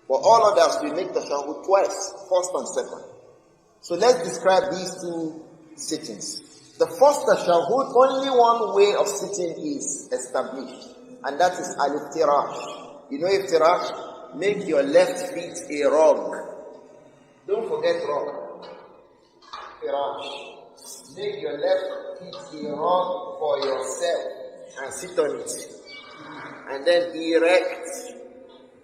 But all others we make tashahhud twice, first and second. So let's describe these two sittings. The first tashahhud, only one way of sitting is established, and that is al-iftirash. You know iftirash? Make your left feet a rug. Don't forget rug. Iftirash. Make your left feet a rug for yourself and sit on it. And then erect.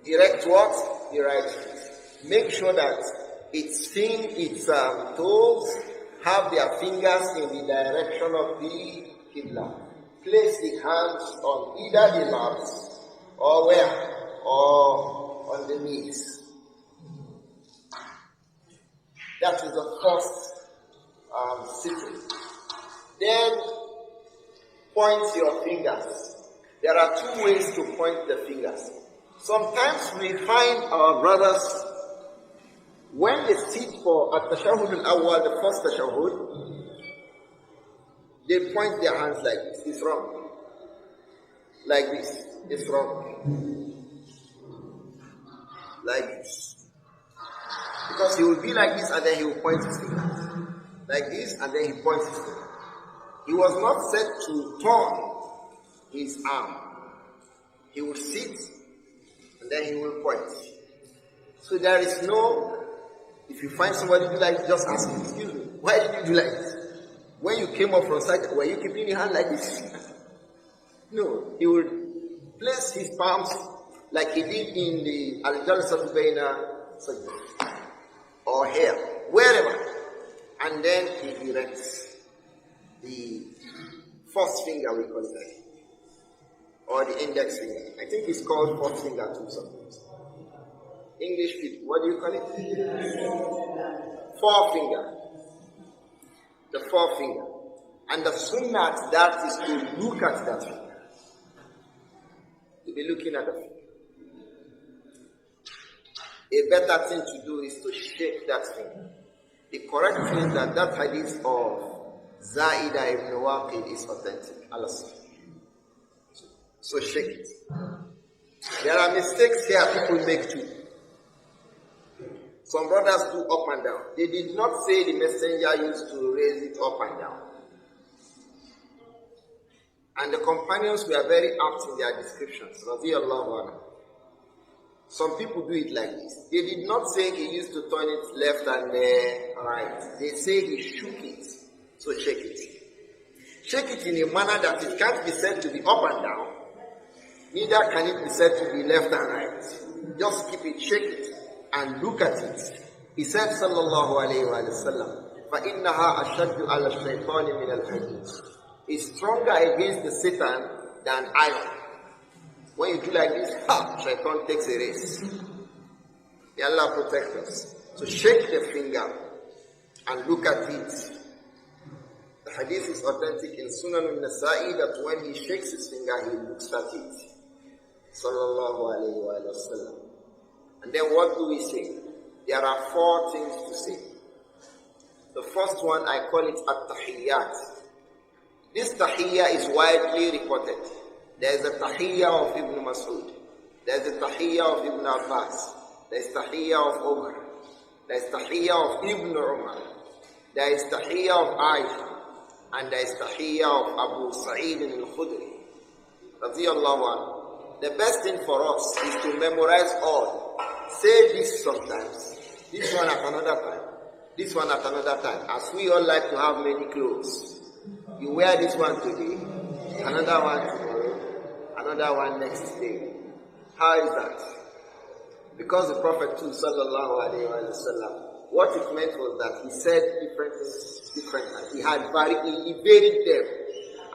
Erect what? Erect. Make sure that its toes have their fingers in the direction of the Qibla. Place the hands on either the laps or where? Or on the knees. That is the first sitting. Then point your fingers. There are two ways to point the fingers. Sometimes we find our brothers, when they sit for at-tashahhud al-awwal, the first tashahhud, they point their hands like this. It's wrong. Like this. It's wrong. Like this. Because he will be like this and then he will point his finger. Like this and then he points his finger. He was not set to turn his arm. He will sit and then he will point. So there is no, if you find somebody do like, just ask him, excuse me, why did you do like this? When you came up from side, were you keeping your hand like this? No, he would place his palms like he did in the Al-Jalsat Bayna or here, wherever. And then he erects the first finger, we call it, or the index finger. I think it's called fourth finger too sometimes. English people, what do you call it? Forefinger. The forefinger. And the sunnah at that is to look at that finger. To be looking at the finger. A better thing to do is to shake that finger. The correct thing is that hadith of Zaida ibn Waqid is authentic. Allah. So shake it. There are mistakes here people make too. Some brothers do up and down. They did not say the messenger used to raise it up and down. And the companions were very apt in their descriptions. Radiyallahu anhu. Some people do it like this. They did not say he used to turn it left and right. They say he shook it. So shake it. Shake it in a manner that it can't be said to be up and down. Neither can it be said to be left and right. Just keep it, shake it, and look at it. He said, sallallahu alayhi wa sallam, فَإِنَّهَا أَشَدُّ عَلَى الشَّيْطَانِ مِنَ الْحَدِيدِ. It's stronger against the Satan than iron. When you do like this, shaitan takes a race. May Allah protect us. So shake the finger and look at it. The hadith is authentic in Sunan al-Nasa'i that when he shakes his finger, he looks at it. Sallallahu alayhi wa sallam. And then what do we say? There are 4 things to say. The first one, I call it at-tahiyyat. This tahiyyah is widely reported. There is a tahiyyah of Ibn Mas'ud. There is a tahiyyah of Ibn Abbas. There is tahiyyah of Umar. There is tahiyyah of Ibn Umar. There is tahiyyah of Aisha. And there is tahiyyah of Abu Sa'id al-Khudri. Radiyallahu anhu. The best thing for us is to memorize all. Say this sometimes. This one at another time. This one at another time. As we all like to have many clothes. You wear this one today, another one tomorrow, another one next day. How is that? Because the Prophet too, sallallahu alayhi wa sallam, what it meant was that he said different things different times. He varied them.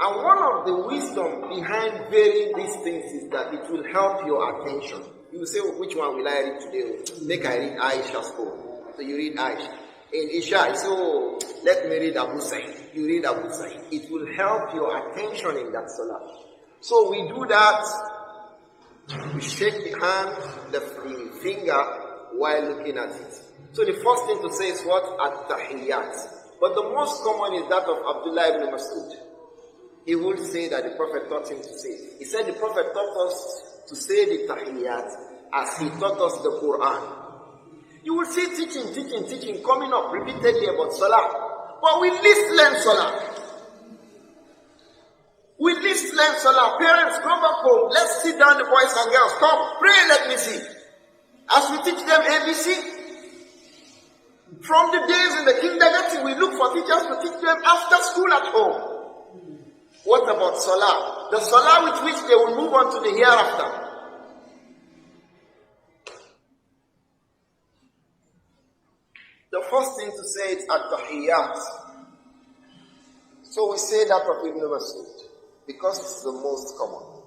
And one of the wisdom behind varying these things is that it will help your attention. You will say, which one will I read today? Make I read Aisha's poem. So you read Aisha. In Isha, so let me read Abu Sa'id. You read Abu Sa'id. It will help your attention in that salah. So we do that. We shake the hand, the finger while looking at it. So the first thing to say is what? At-tahiyyat. But the most common is that of Abdullah ibn Mas'ud. He would say that the Prophet taught him to say. He said the Prophet taught us to say the tahiyyat as he taught us the Quran. You will see teaching coming up repeatedly about Salah. But we least learn Salah. We least learn Salah. Parents, come back home. Let's sit down, the boys and girls. Come, pray, let me see. As we teach them ABC, from the days in the kindergarten, we look for teachers to teach them after school at home. What about Salah? The Salah with which they will move on to the hereafter. The first thing to say is At-Tahiyyat. So we say that of Ibn Masud because it's the most common.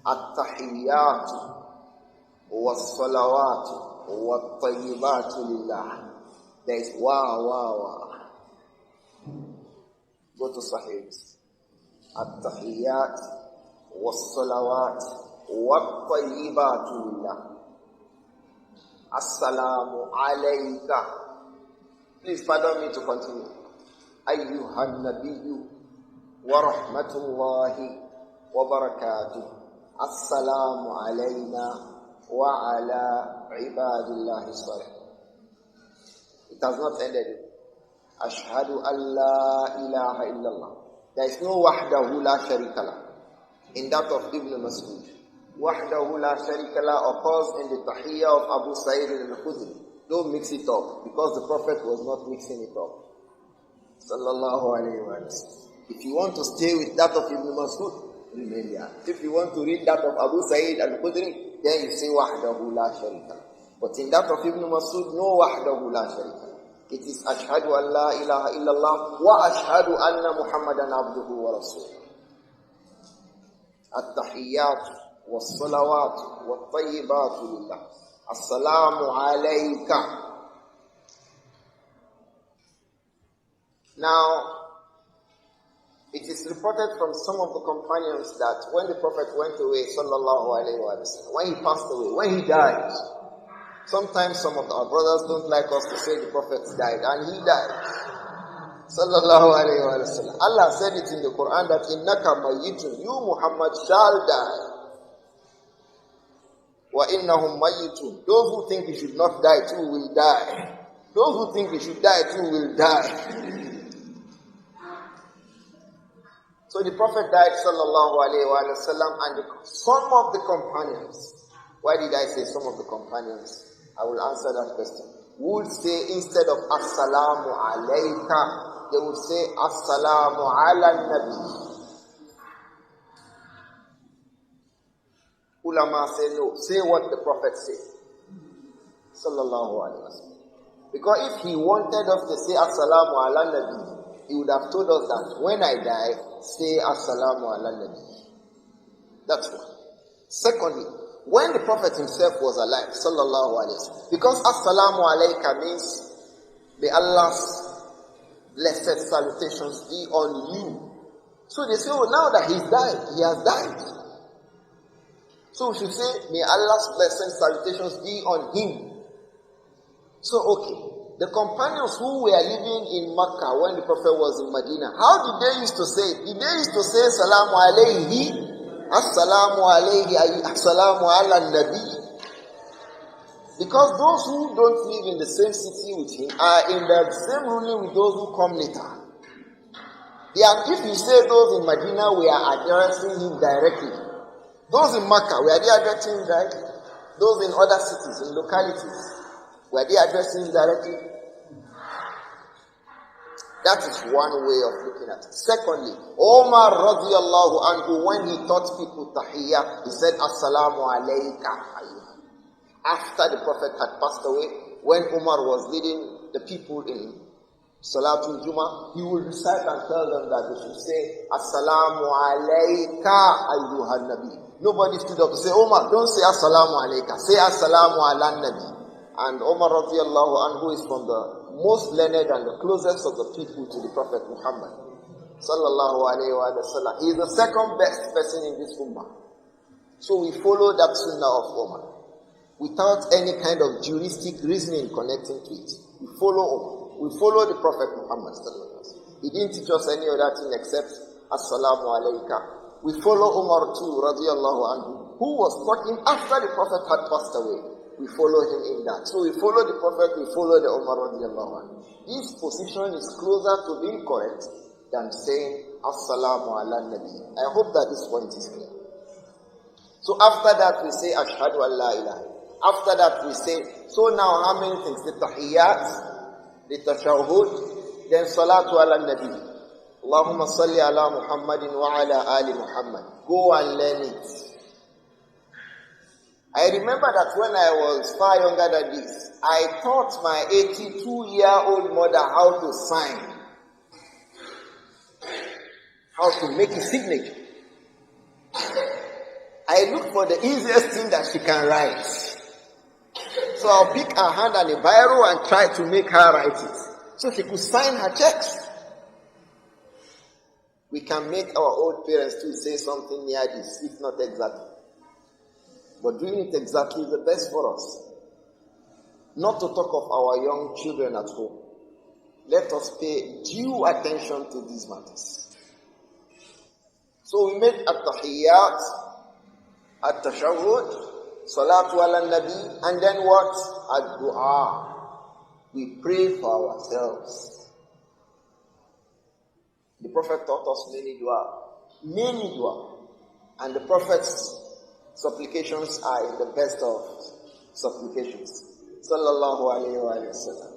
At-Tahiyyat was-salawat wa-tayyibatu lillah. There is wa. Go to Sahih. At-Tahiyyat was-salawat wa-tayyibatu lillah. Assalamu alayka. Please pardon me to continue. Ayyuhan nabiyyu wa rahmatullahi wa barakatuh. Assalamu alayna wa ala ibadillahi salih. It has not ended. Ashhadu an la ilaha illallah. There is no wahdahu la sharika la. In that of Ibn Masud. Wahdahu la sharika la occurs in the tahiyyah of Abu Sa'id al-Khudri. Don't mix it up, because the Prophet was not mixing it up. Sallallahu alayhi wa sallam. If you want to stay with that of Ibn Masud, remain there. If you want to read that of Abu Sa'id al-Khudri, then you say wahdahu la sharika. But in that of Ibn Masud, no wahdahu la sharika. It is ashhadu an la ilaha illallah wa ashhadu anna Muhammadan abduhu wa rasuluh. At-tahiyyat was-salawat wa-tayyibatu lillah. Assalamu alayka. Now, it is reported from some of the companions that when the Prophet went away, sallallahu alayhi wa sallam, when he passed away, when he died, sometimes some of our brothers don't like us to say the Prophet died, and he died. Sallallahu alayhi wa sallam. Allah said it in the Quran that innaka mayyitun, you Muhammad shall die. وَإِنَّهُمْ مَيِّتُونَ. Those who think he should not die too will die. Those who think he should die too will die. So the Prophet died, sallallahu alayhi wa sallam, and some of the companions, why did I say some of the companions? I will answer that question. Would say instead of Assalamu alayka, they would say Assalamu ala nabi. Ulama say no. Say what the Prophet said. Sallallahu alayhi wa sallam. Because if he wanted us to say Assalamu ala nabi, he would have told us that when I die, say Assalamu ala nabi. That's one. Secondly, when the Prophet himself was alive, sallallahu alayhi wa sallam, because Assalamu alayka means may Allah's blessed salutations be on you. So they say, oh, now that he's died, he has died. So we should say, may Allah's blessed salutations be on him. So, okay. The companions who were living in Makkah when the Prophet was in Medina, how did they used to say it? Did they used to say, Salamu alayhi, Assalamu alayhi, Assalamu ala nabi? Because those who don't live in the same city with him are in the same ruling with those who come later. If you say those in Medina, we are addressing him directly. Those in Makkah, were they addressing him directly? Those in other cities, in localities, were they addressing him directly? That is one way of looking at it. Secondly, Omar radiallahu anhu, when he taught people tahiyyah, he said, Assalamu alayka. After the Prophet had passed away, when Umar was leading the people in Salatul Jummah, he would recite and tell them that they should say, Assalamu alayka ayyuhan nabi. Nobody stood up to say, Omar, don't say Assalamu alayka. Say Assalamu ala nabi. And Omar radiallahu anhu is from the most learned and the closest of the people to the Prophet Muhammad. Sallallahu alayhi wa sallam. He is the second best person in this ummah. So we follow that sunnah of Omar. Without any kind of juristic reasoning connecting to it. We follow Omar. We follow the Prophet Muhammad sallallahu alayhi wa sallam. He didn't teach us any other thing except Assalamu alayka. We follow Umar too, radiallahu anhu. who was talking after the Prophet had passed away. We follow him in that. So we follow the Prophet, we follow the Umar radiallahu anhu. This position is closer to being correct than saying Assalamu ala Nabi. I hope that this point is clear. So after that we say Ashhadu an la ilaha. After that we say, so now how many things? The tahiyyat, the tashahhud, then salatu ala Nabi. Allahumma salli ala Muhammadin wa ala ali Muhammad. Go and learn it. I remember that when I was far younger than this, I taught my 82-year-old mother how to sign. How to make a signature. I looked for the easiest thing that she can write. So I'll pick her hand and a biro and try to make her write it. So she could sign her checks. We can make our old parents to say something near this, if not exactly. But doing it exactly is the best for us. Not to talk of our young children at home. Let us pay due attention to these matters. So we make at-tahiyyat, at-tashahhud, salatu ala nabi, and then what? Ad-du'a. We pray for ourselves. The Prophet taught us many dua. Many dua. And the Prophet's supplications are the best of supplications. Sallallahu alayhi wa sallam.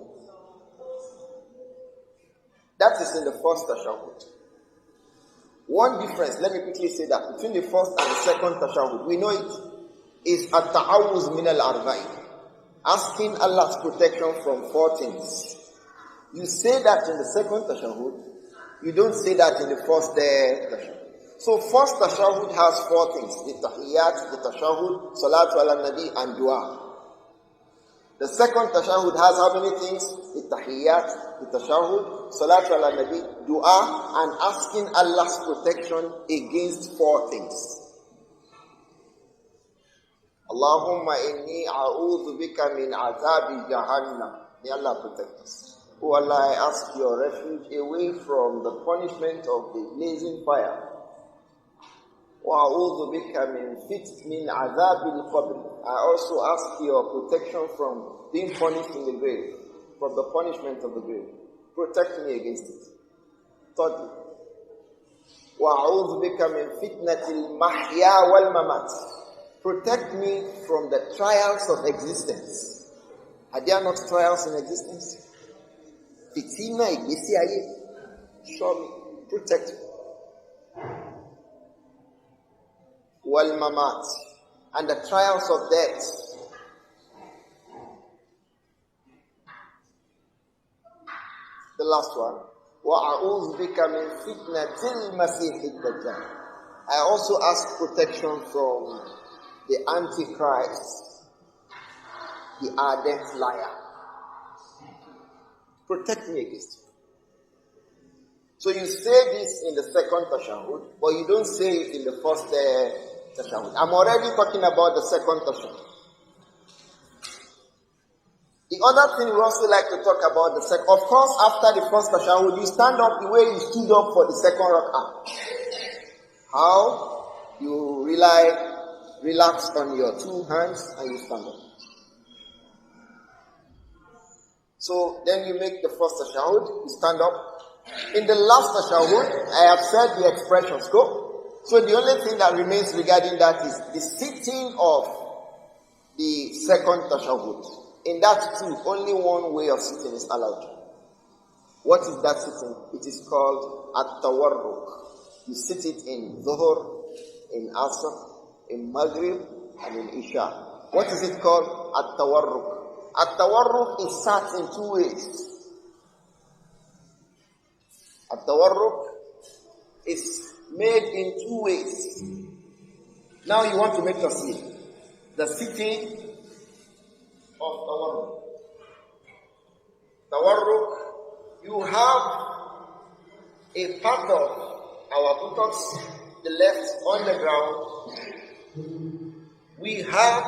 That is in the first tashahhud. One difference, let me quickly say that, between the first and the second tashahhud, we know it, is at-ta'awuz min al-arba'in. Asking Allah's protection from four things. You say that in the second tashahhud, you don't say that in the first tashahhud. So first tashahhud has four things: the tahiyyat, the tashahhud, salatu ala nabi, and dua. The second tashahhud has how many things? The tahiyyat, the tashahhud, salatu ala nabi, dua, and asking Allah's protection against four things. Allahumma inni a'udhu bika min azabi jahannam. May Allah protect us. Oh Allah, I ask your refuge away from the punishment of the blazing fire. وَأَعُوذُ بِكَ مِنْ عَذَابِ الْقَبْرِ. I also ask your protection from being punished in the grave, from the punishment of the grave. Protect me against it. Thirdly, وَأَعُوذُ بِكَ مِنْ فِتْنَةِ الْمَحْيَا وَالْمَمَاتِ. Protect me from the trials of existence. Are there not trials in existence? Fitina igbesi aye. Show me. Protect me. Wal mamat, and the trials of death. The last one. Wa a'udhu bika min fitnatil masih ad-dajjal. I also ask protection from the Antichrist, the ardent liar. Protect me against him. So you say this in the second tashahhud, but you don't say it in the first tashahhud. I'm already talking about the second tashahhud. The other thing we also like to talk about the second. Of course, after the first tashahhud, you stand up the way you stood up for the second rak'ah. How? You relax on your two hands and you stand up. So then you make the first tashahhud, you stand up. In the last tashahhud, I have said the expressions. Go. So the only thing that remains regarding that is the sitting of the second tashahhud. In that too, only one way of sitting is allowed. What is that sitting? It is called at-tawarruk. You sit it in Dhuhr, in Asr, in Maghrib, and in Isha. What is it called? At-tawarruk. At-tawarruk is sat in two ways. At-tawarruk is made in two ways. Now you want to make your seat. The sitting of tawarruk. Tawarruk, you have a part of our buttocks, the left on the ground. We have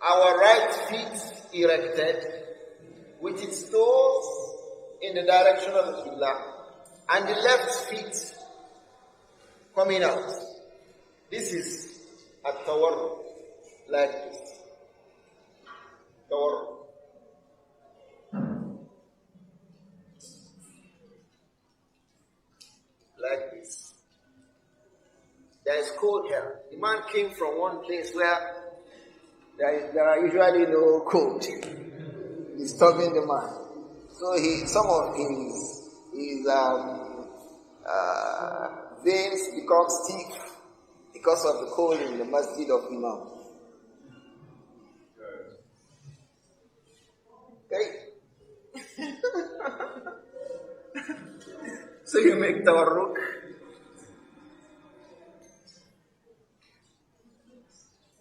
our right feet erected with its toes in the direction of the Qibla and the left feet coming out. This is At-tawarruk. Like this. Tawarruk. Like this. There is cold here. The man came from one place where there are usually no cold. Disturbing the man. So some of his veins become stiff because of the cold in the masjid of Imam. Okay? So you make tawarruk.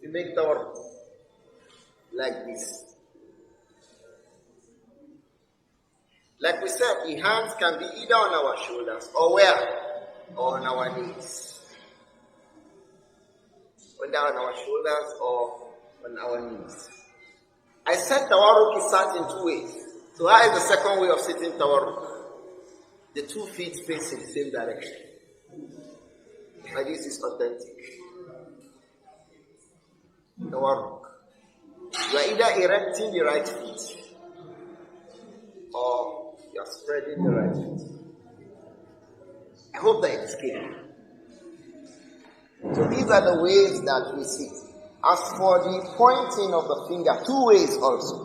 You make tawarruk like this. Like we said, the hands can be either on our shoulders or where? Or on our knees. Whether on our shoulders or on our knees. I said tawarruk is sat in 2 ways. So how is the second way of sitting tawarruk? The 2 feet face in the same direction. And this is authentic. Tawarruk. You are either erecting the right feet or you are spreading the right feet. I hope that it is clear. So these are the ways that we sit. As for the pointing of the finger, 2 ways also.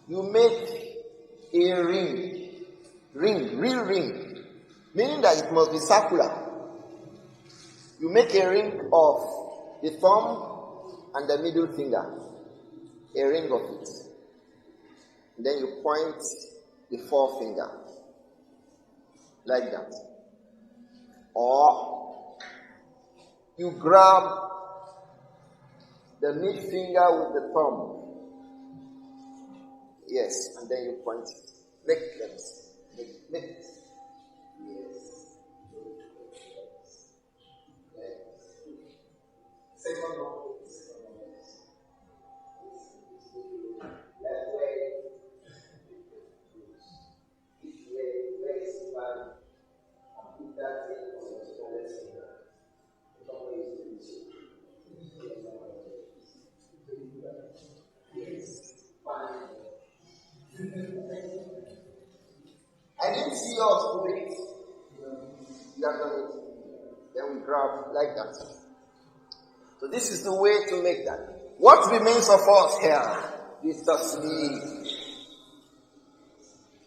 You make a real ring, meaning that it must be circular. You make a ring of the thumb and the middle finger, a ring of it. And then you point the forefinger, like that. Or you grab the mid finger with the thumb. Yes, and then you point it. Make lips. Make it. Yes. Second one. That way. Each way, place and put that in on the smallest finger. Yes. Fine. I didn't see us do it. You have done it. Then we grab like that. So this is the way to make that. What remains of us here is tasleem.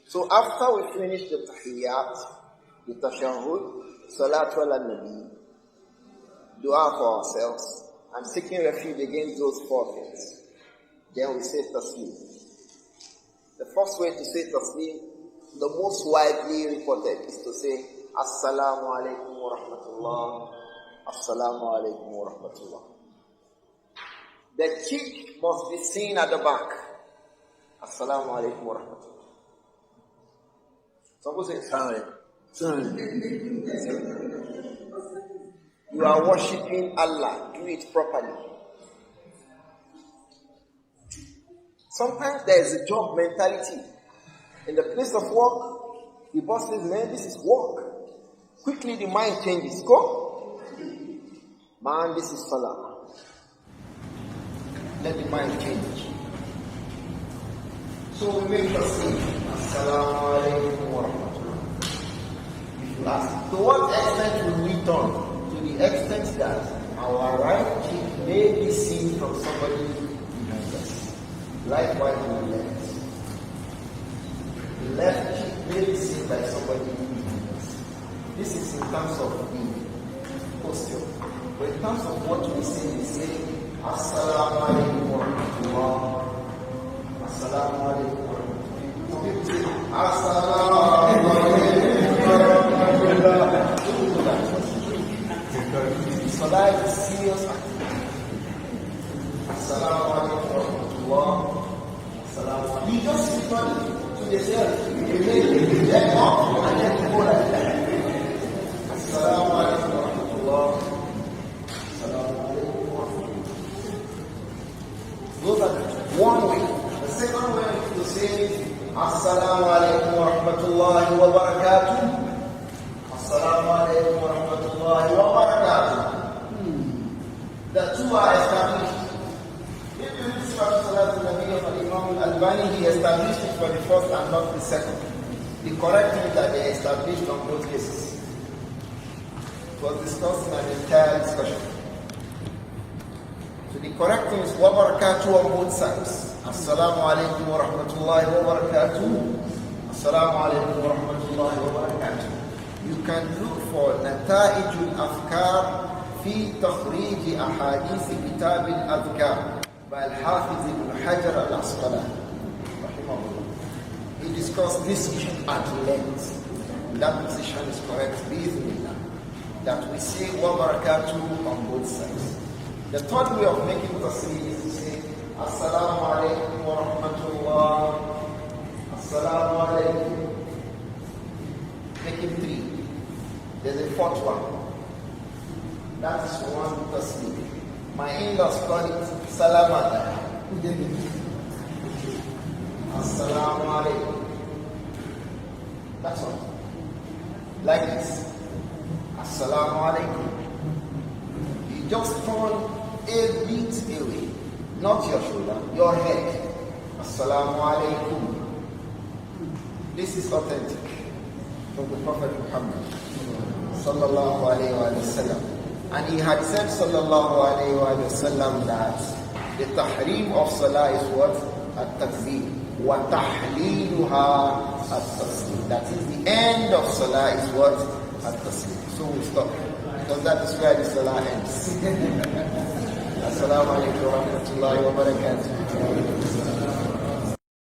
So after we finish the tahiyyat, the tashahhud, salat ala nabi, dua for ourselves, and seeking refuge against those 4 things, then we say tasleem. The first way to say tasleem, the most widely reported, is to say Assalamu alaikum wa rahmatullah. Assalamu alaikum wa rahmatullah. The cheek must be seen at the back. Assalamu alaikum wa rahmatullah. Some people say Assalamu alaikum. You are worshipping Allah. Do it properly. Sometimes there is a job mentality. In the place of work, the boss says, man, this is work. Quickly the mind changes. Go. Man, this is salah. Let the mind change. So we make a statement. Assalamu alaikum wa rahmatullah. If you ask, to what extent will we turn? To the extent that our right cheek may be seen from somebody behind us. Likewise with the left. The left cheek may be seen by somebody behind us. This is in terms of the posture. But in terms of what we say, Assalamu alaikum wa rahmatullah. Assalamu alaikum wa rahmatullah. Some people say, Assalamu alaikum wa rahmatullah. So that is serious activity. Assalamu alaikum wa rahmatullah. Assalamu alaikum. You just sit on it to yourself. You make them up and then go like that. Assalamu alaikum wa rahmatullah. Assalamu alaikum wa rahmatullah. Those are one way. The second way is to say Assalamu alaikum wa rahmatullahi wa barakatuh. Assalamu alaikum wa rahmatullahi wa barakatuh. The two are established. If you read Salat al-Nabi of Imam al-Albani, he established it for the first and not the second. The correct thing is that they established on both cases. It was discussed in an entire discussion. So the correct thing is wa barakatuh on both sides. Assalamu alaikum wa rahmatullahi wa barakatuh. Assalamu alaikum wa rahmatullahi wa barakatuh. You can look for نتائج الأفكار في تخريج أحاديث كتاب الأذكار by الحافظ ابن حجر العسقلاني رحمه الله. He discussed this issue at length. That position is correct, bismillah, that we say wa barakatuh on both sides. The third way of making tasbih is to say Assalamu alaikum wa rahmatullah. Assalamu alaikum. Make it three. There's a fourth one. That is one tasbih. My in-laws call it salam alaikum. Assalamu alaikum. That's all. Like this. Assalamu alaikum. You just turn a bit away. Not your shoulder, your head. Assalamu alaikum. This is authentic from the Prophet Muhammad sallallahu alayhi wa sallam. And he had said sallallahu alayhi wa sallam that the tahrim of salah is what? At-takbir. Wa tahliluha at-taslim. That is the end of salah is what? At-taslim. So we stop. Because that is where the salah ends. Assalamu alaikum wa rahmatullahi wa barakatuh.